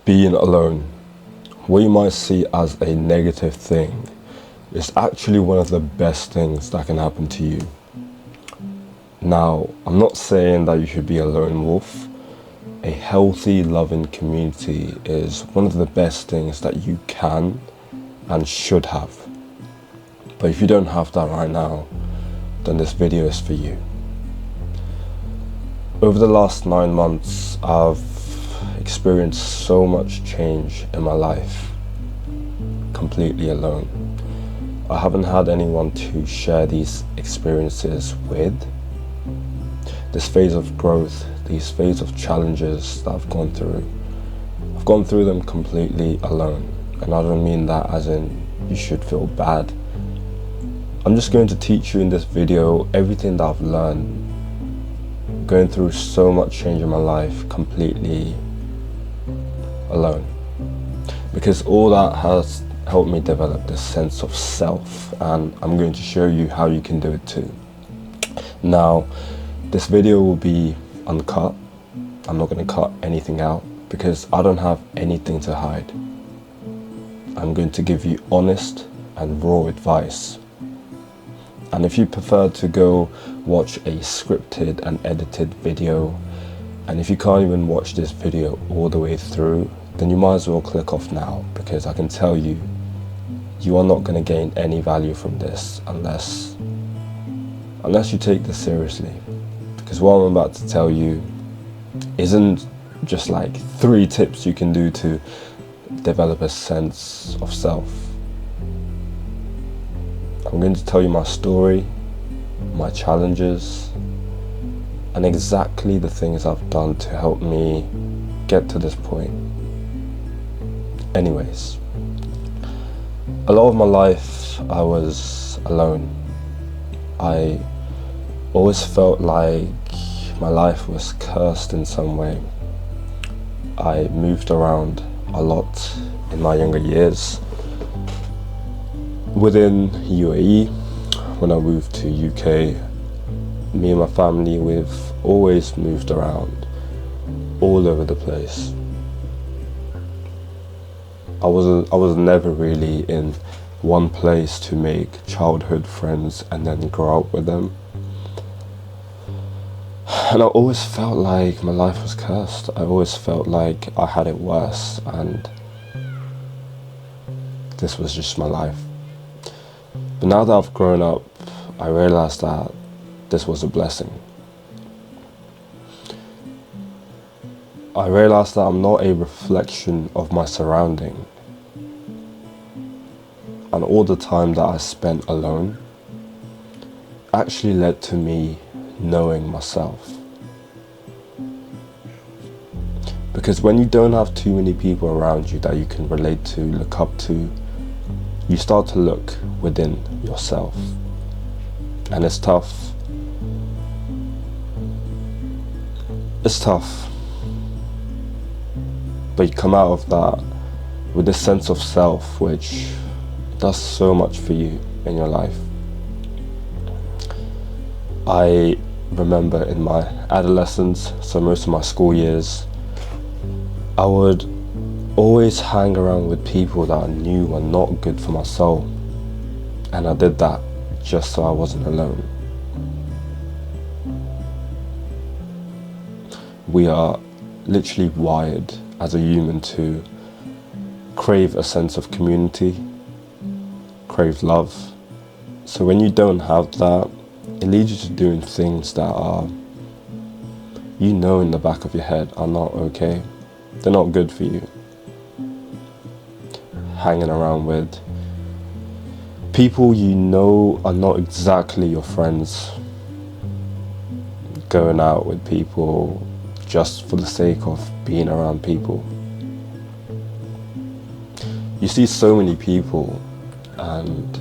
Being alone, what you might see as a negative thing, is actually one of the best things that can happen to you. Now, I'm not saying that you should be a lone wolf. A healthy, loving community is one of the best things that you can and should have. But if you don't have that right now, then this video is for you. Over the last 9 months, I've experienced so much change in my life, completely alone. I haven't had anyone to share these experiences with. This phase of growth, these phase of challenges that I've gone through them completely alone. And I don't mean that as in you should feel bad. I'm just going to teach you in this video everything that I've learned going through so much change in my life completely alone, because all that has helped me develop this sense of self, and I'm going to show you how you can do it too. Now, this video will be uncut. I'm not going to cut anything out because I don't have anything to hide. I'm going to give you honest and raw advice. And if you prefer to go watch a scripted and edited video, and if you can't even watch this video all the way through, then you might as well click off now, because I can tell you, you are not going to gain any value from this unless you take this seriously. Because what I'm about to tell you isn't just like 3 tips you can do to develop a sense of self. I'm going to tell you my story, my challenges, and exactly the things I've done to help me get to this point. Anyways, a lot of my life I was alone. I always felt like my life was cursed in some way. I moved around a lot in my younger years. Within UAE, when I moved to UK, me and my family, we've always moved around all over the place. I was never really in one place to make childhood friends and then grow up with them. And I always felt like my life was cursed. I always felt like I had it worse, and this was just my life. But now that I've grown up, I realized that this was a blessing. I realized that I'm not a reflection of my surrounding. And all the time that I spent alone actually led to me knowing myself. Because when you don't have too many people around you that you can relate to, look up to, you start to look within yourself. And it's tough. It's tough. But you come out of that with this sense of self which does so much for you in your life. I remember in my adolescence, so most of my school years, I would always hang around with people that I knew were not good for my soul. And I did that just so I wasn't alone. We are literally wired as a human to crave a sense of community, crave love. So when you don't have that, it leads you to doing things that are, you know, in the back of your head are not okay. They're not good for you. Hanging around with people you know are not exactly your friends. Going out with people just for the sake of being around people. You see so many people, and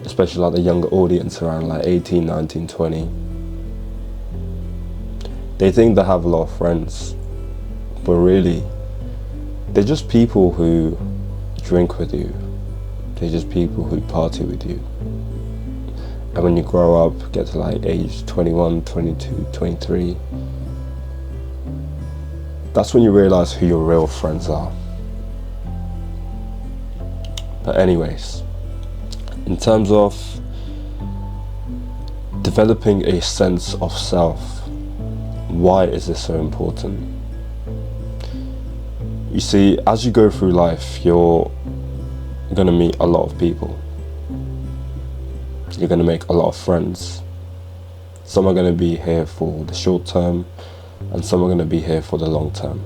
especially like the younger audience around like 18, 19, 20. They think they have a lot of friends, but really, they're just people who drink with you. They're just people who party with you. And when you grow up, get to like age 21, 22, 23, that's when you realize who your real friends are. But anyways, in terms of developing a sense of self, why is this so important? You see, as you go through life, you're going to meet a lot of people. You're going to make a lot of friends. Some are going to be here for the short term, and some are going to be here for the long term.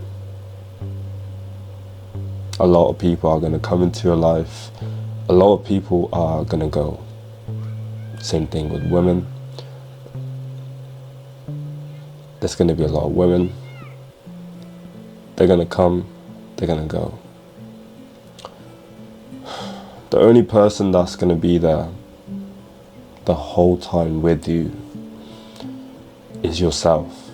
A lot of people are going to come into your life. A lot of people are going to go. Same thing with women. There's going to be a lot of women. They're going to come, they're going to go. The only person that's going to be there the whole time with you is yourself.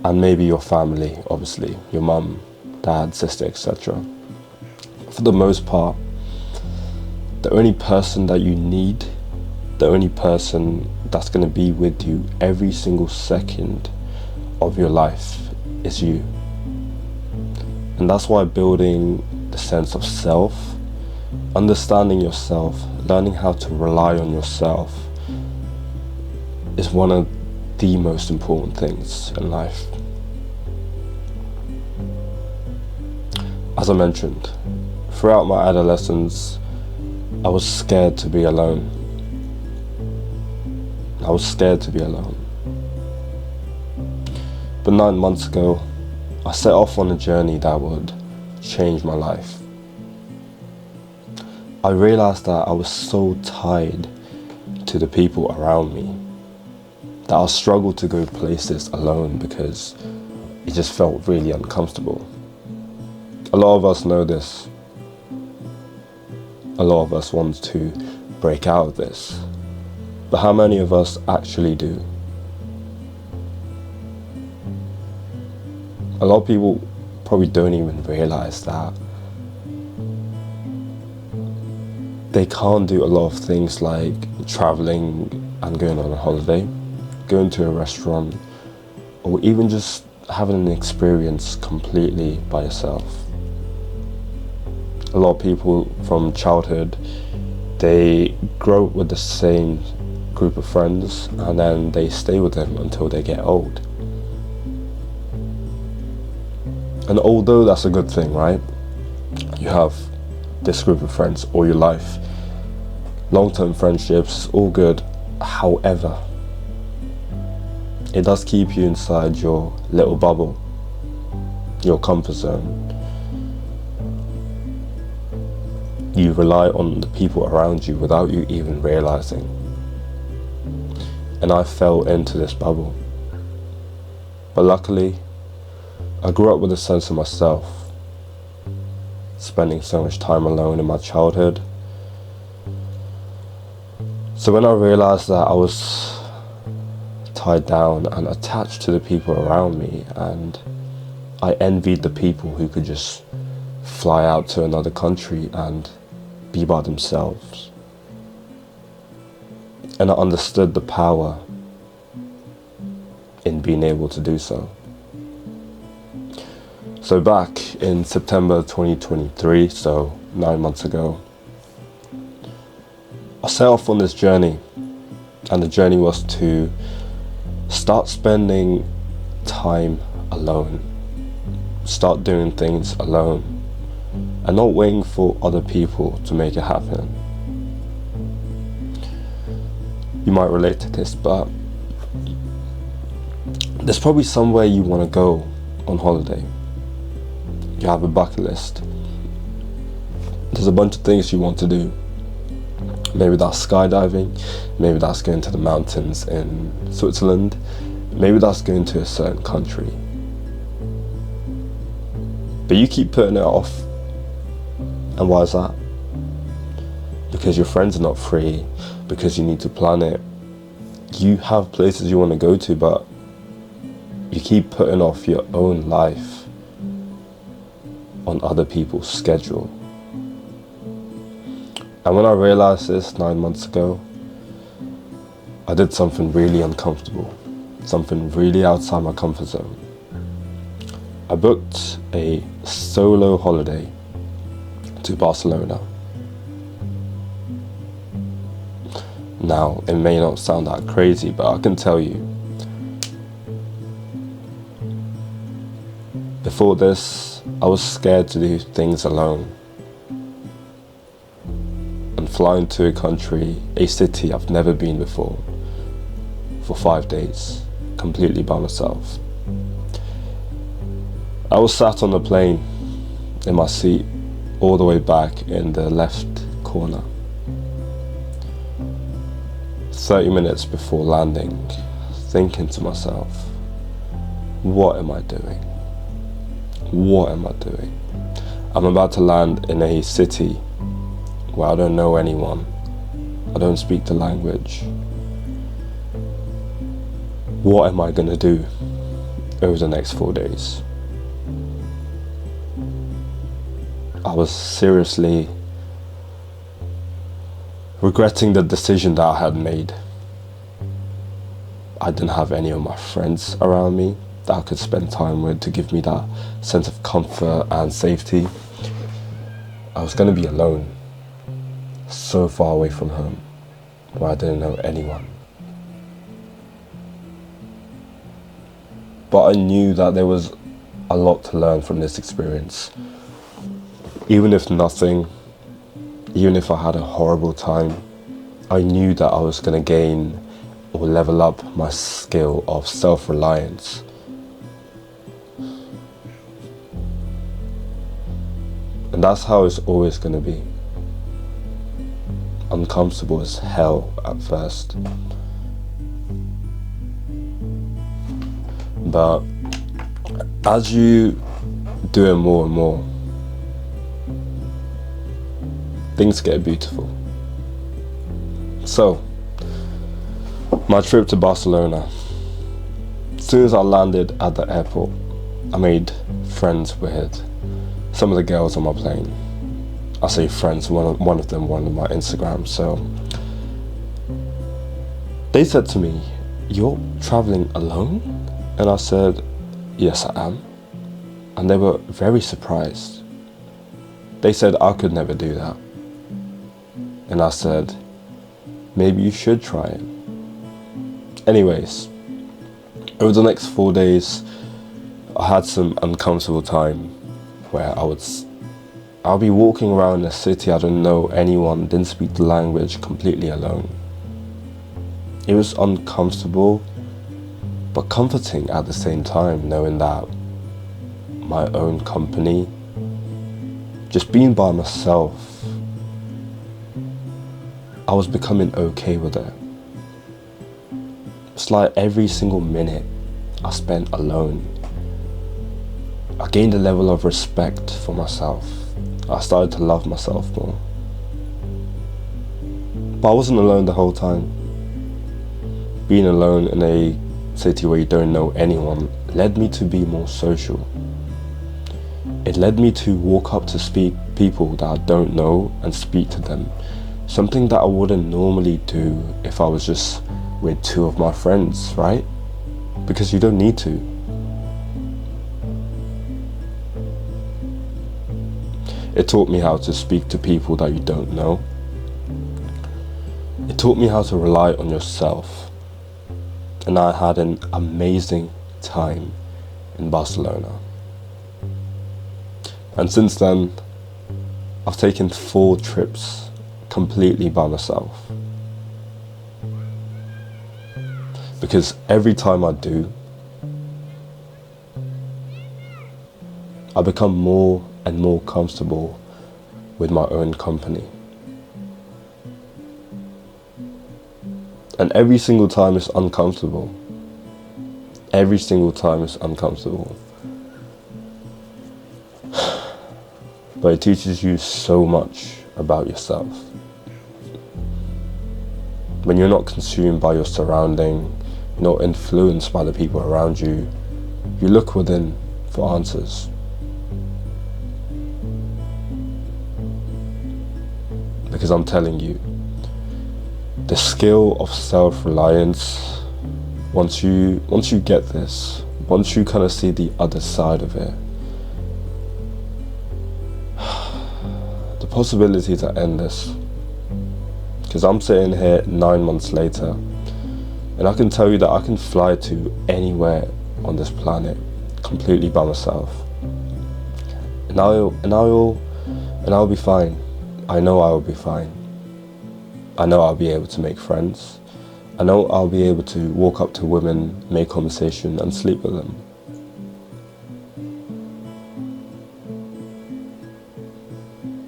And maybe your family, obviously, your mum, dad, sister, etc. For the most part, the only person that you need, the only person that's going to be with you every single second of your life is you. And that's why building the sense of self, understanding yourself, learning how to rely on yourself is one of the most important things in life. As I mentioned, throughout my adolescence, I was scared to be alone. I was scared to be alone. But 9 months ago, I set off on a journey that would change my life. I realized that I was so tied to the people around me that I struggled to go places alone because it just felt really uncomfortable. A lot of us know this. A lot of us want to break out of this. But how many of us actually do? A lot of people probably don't even realize that they can't do a lot of things like traveling and going on a holiday, going to a restaurant, or even just having an experience completely by yourself. A lot of people from childhood, they grow up with the same group of friends and then they stay with them until they get old. And although that's a good thing, right? You have this group of friends all your life. Long-term friendships, all good. However, it does keep you inside your little bubble, your comfort zone. You rely on the people around you without you even realizing. And I fell into this bubble. But luckily, I grew up with a sense of myself, spending so much time alone in my childhood. So when I realized that I was tied down and attached to the people around me, and I envied the people who could just fly out to another country and be by themselves. And I understood the power in being able to do so. So back in September 2023, so 9 months ago, I set off on this journey, and the journey was to start spending time alone, start doing things alone, and not waiting for other people to make it happen. You might relate to this, but there's probably somewhere you want to go on holiday. You have a bucket list. There's a bunch of things you want to do. Maybe that's skydiving, maybe that's going to the mountains in Switzerland, maybe that's going to a certain country. But you keep putting it off. And why is that? Because your friends are not free, because you need to plan it. You have places you want to go to, but you keep putting off your own life on other people's schedule. And when I realized this 9 months ago, I did something really uncomfortable, something really outside my comfort zone. I booked a solo holiday to Barcelona. Now, it may not sound that crazy, but I can tell you, before this, I was scared to do things alone. And flying to a country, a city I've never been before, for 5 days, completely by myself. I was sat on the plane in my seat, all the way back in the left corner. 30 minutes before landing, thinking to myself, what am I doing? What am I doing? I'm about to land in a city where I don't know anyone. I don't speak the language. What am I gonna do over the next 4 days? I was seriously regretting the decision that I had made. I didn't have any of my friends around me that I could spend time with to give me that sense of comfort and safety. I was going to be alone, so far away from home, where I didn't know anyone. But I knew that there was a lot to learn from this experience. Even if nothing, even if I had a horrible time, I knew that I was going to gain or level up my skill of self-reliance. And that's how it's always going to be. Uncomfortable as hell at first. But as you do it more and more, things get beautiful. So, my trip to Barcelona. As soon as I landed at the airport, I made friends with some of the girls on my plane. I say friends, one of them wanted my Instagram, so they said to me, "You're traveling alone?" And I said, "Yes, I am." And they were very surprised. They said I could never do that. And I said, maybe you should try it. Anyways, over the next 4 days, I had some uncomfortable time where I'll be walking around a city I don't know anyone, didn't speak the language, completely alone. It was uncomfortable, but comforting at the same time, knowing that my own company, just being by myself, I was becoming okay with it. It's like every single minute I spent alone, I gained a level of respect for myself. I started to love myself more. But I wasn't alone the whole time. Being alone in a city where you don't know anyone led me to be more social. It led me to walk up to people that I don't know and speak to them. Something that I wouldn't normally do if I was just with two of my friends, right? Because you don't need to. It taught me how to speak to people that you don't know. It taught me how to rely on yourself. And I had an amazing time in Barcelona. And since then, I've taken 4 trips completely by myself. Because every time I do, I become more and more comfortable with my own company. And every single time it's uncomfortable. Every single time it's uncomfortable. But it teaches you so much about yourself. When you're not consumed by your surrounding, you're not influenced by the people around you, you look within for answers. Because I'm telling you, the skill of self-reliance, once you get this, once you kind of see the other side of it, the possibilities are endless. Because I'm sitting here 9 months later, and I can tell you that I can fly to anywhere on this planet completely by myself, and I'll be fine. I know I will be fine. I know I'll be able to make friends. I know I'll be able to walk up to women, make conversation, and sleep with them.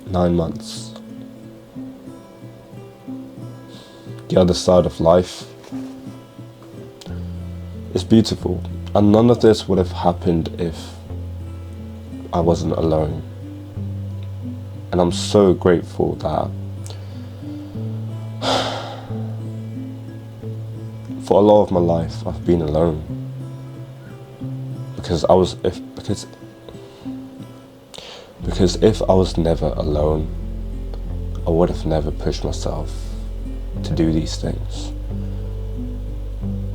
Nine months. The other side of life is beautiful, and none of this would have happened if I wasn't alone. And I'm so grateful that for a lot of my life I've been alone, because if I was never alone, I would have never pushed myself to do these things.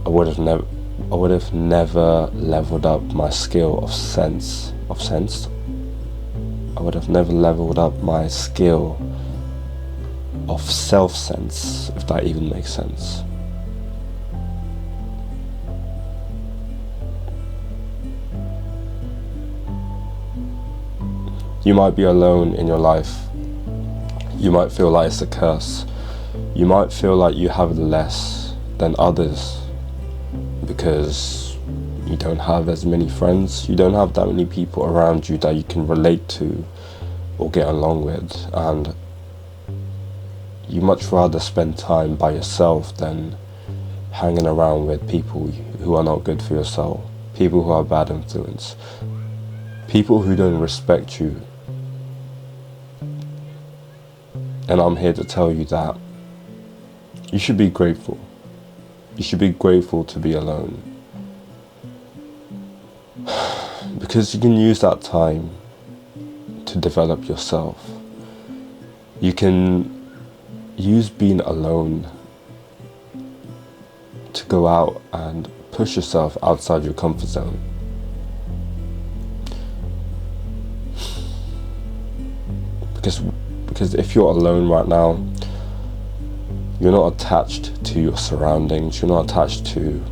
I would have never leveled up my skill of sense. I would have never leveled up my skill of self-sense, if that even makes sense. You might be alone in your life. You might feel like it's a curse. You might feel like you have less than others because you don't have as many friends. You don't have that many people around you that you can relate to or get along with, and you much rather spend time by yourself than hanging around with people who are not good for your soul, people who are bad influence, people who don't respect you. And I'm here to tell you that you should be grateful. You should be grateful to be alone, because you can use that time to develop yourself. You can use being alone to go out and push yourself outside your comfort zone. Because if you're alone right now, you're not attached to your surroundings, you're not attached to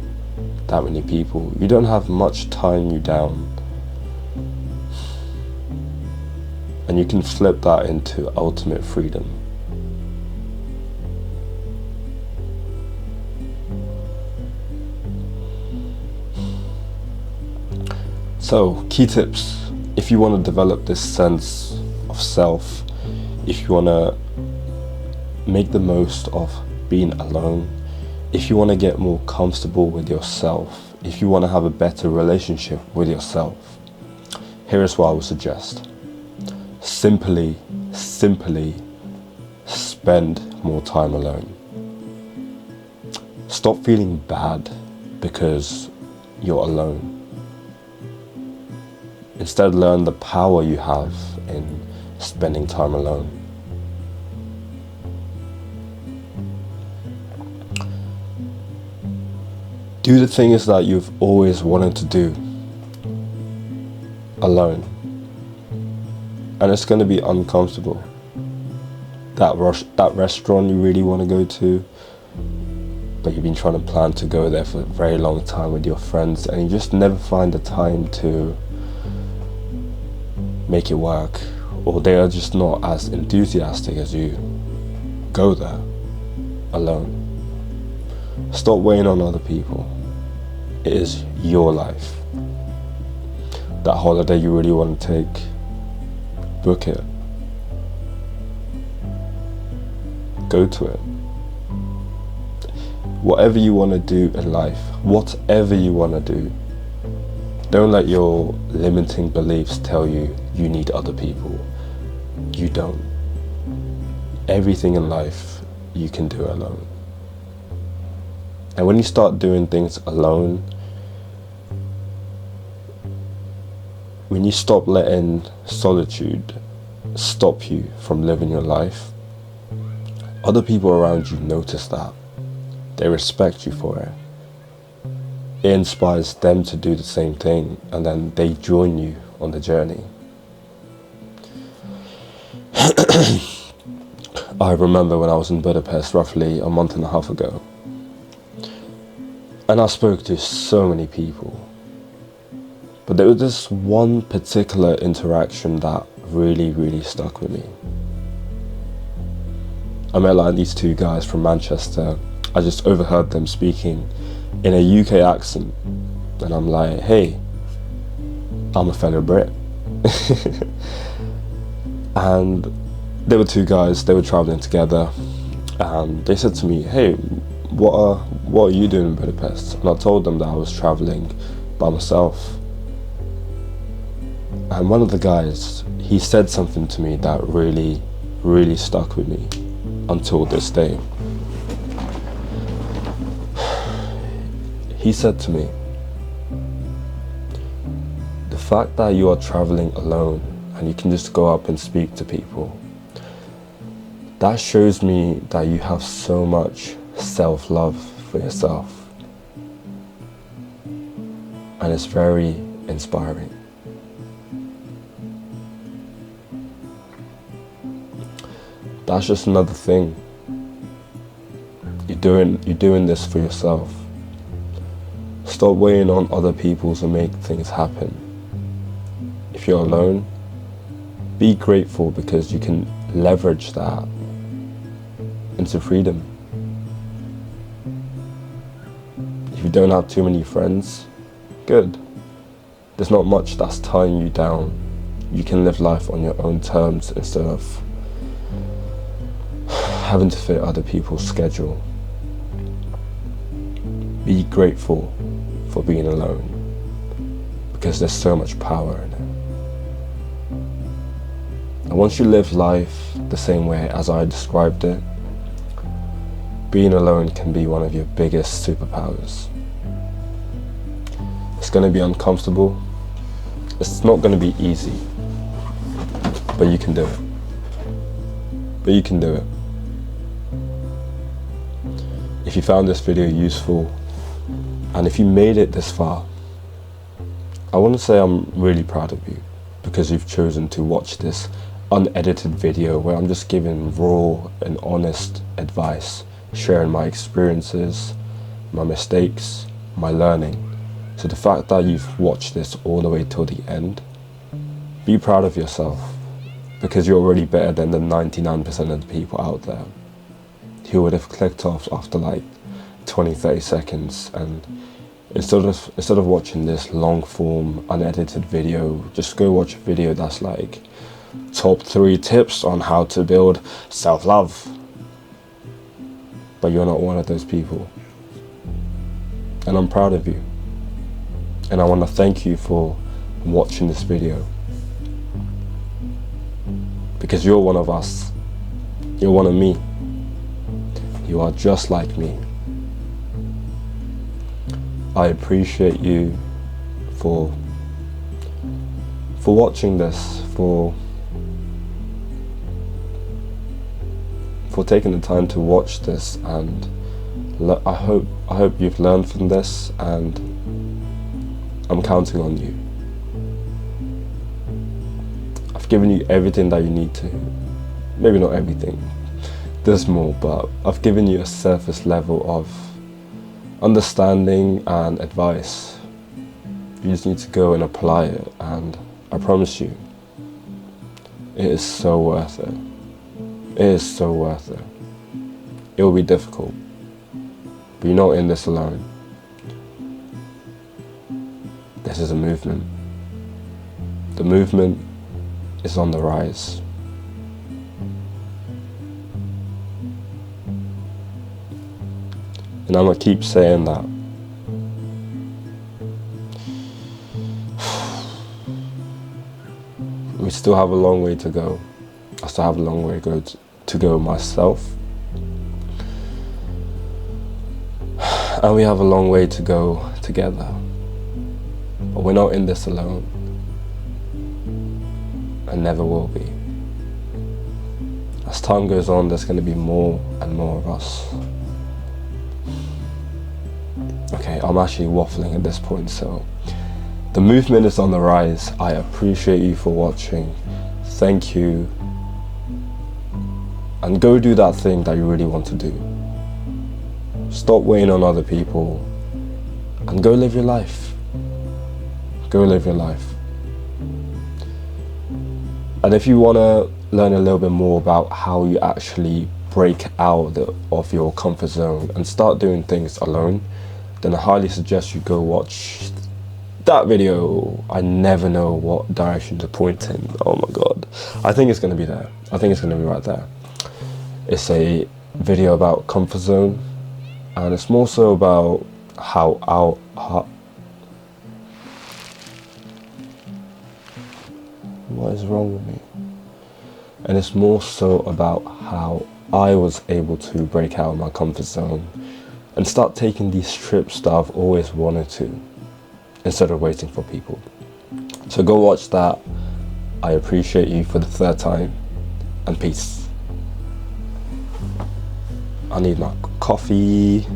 that many people. You don't have much tying you down. And you can flip that into ultimate freedom. So, key tips. If you want to develop this sense of self, if you want to make the most of being alone, if you want to get more comfortable with yourself, if you want to have a better relationship with yourself, here is what I would suggest. Simply spend more time alone. Stop feeling bad because you're alone. Instead, learn the power you have in spending time alone. Do the things that you've always wanted to do alone. And it's going to be uncomfortable. That restaurant you really want to go to, but you've been trying to plan to go there for a very long time with your friends, and you just never find the time to make it work, or they are just not as enthusiastic as you. Go there alone. Stop waiting on other people. It is your life. That holiday you really want to take, book it. Go to it. Whatever you want to do in life, whatever you want to do, don't let your limiting beliefs tell you you need other people. You don't. Everything in life you can do alone. And when you start doing things alone, when you stop letting solitude stop you from living your life, other people around you notice that. They respect you for it. It inspires them to do the same thing, and then they join you on the journey. I remember when I was in Budapest roughly a month and a half ago, and I spoke to so many people, but there was this one particular interaction that really stuck with me. I met like these two guys from Manchester. I just overheard them speaking in a UK accent, and I'm like, hey, I'm a fellow Brit. And they were two guys, they were traveling together, and they said to me, hey, what are you doing in Budapest? And I told them that I was traveling by myself. And one of the guys, he said something to me that really stuck with me until this day. He said to me, the fact that you are traveling alone and you can just go up and speak to people, that shows me that you have so much self-love for yourself. And it's very inspiring. That's just another thing. You're doing this for yourself. Stop waiting on other people to make things happen. If you're alone, be grateful because you can leverage that into freedom. If you don't have too many friends, good. There's not much that's tying you down. You can live life on your own terms instead of having to fit other people's schedule. Be grateful for being alone because there's so much power in it. And once you live life the same way as I described it, being alone can be one of your biggest superpowers. It's going to be uncomfortable. It's not going to be easy, but you can do it. If you found this video useful, and if you made it this far, I want to say I'm really proud of you because you've chosen to watch this unedited video where I'm just giving raw and honest advice, sharing my experiences, my mistakes, my learning. So the fact that you've watched this all the way till the end, be proud of yourself because you're already better than the 99% of the people out there who would have clicked off after like 20-30 seconds. And instead of watching this long form unedited video, just go watch a video that's like top 3 tips on how to build self-love. But you're not one of those people, and I'm proud of you, and I want to thank you for watching this video because you're one of us, you're one of me, you are just like me. I appreciate you for watching this, for taking the time to watch this, and I hope you've learned from this, and I'm counting on you. I've given you everything that you need to. Maybe not everything, there's more, but I've given you a surface level of understanding and advice. You just need to go and apply it, and I promise you, it is so worth it. It is so worth it. It will be difficult, but you're not in this alone. This is a movement. The movement is on the rise. And I'm gonna keep saying that. We still have a long way to go. I still have a long way to go myself. And we have a long way to go together. But we're not in this alone. And never will be. As time goes on, there's going to be more and more of us. Okay, I'm actually waffling at this point, so the movement is on the rise. I appreciate you for watching. Thank you. and go do that thing that you really want to do. Stop waiting on other people and go live your life. Go live your life. And if you want to learn a little bit more about how you actually break out of your comfort zone and start doing things alone, then I highly suggest you go watch that video. I never know what direction to point in. Oh my god. I think it's going to be there. I think it's going to be right there. It's a video about comfort zone, and it's more so about how what is wrong with me? And it's more so about how I was able to break out of my comfort zone and start taking these trips that I've always wanted to, instead of waiting for people. So go watch that. I appreciate you for the third time, and peace. I need my coffee.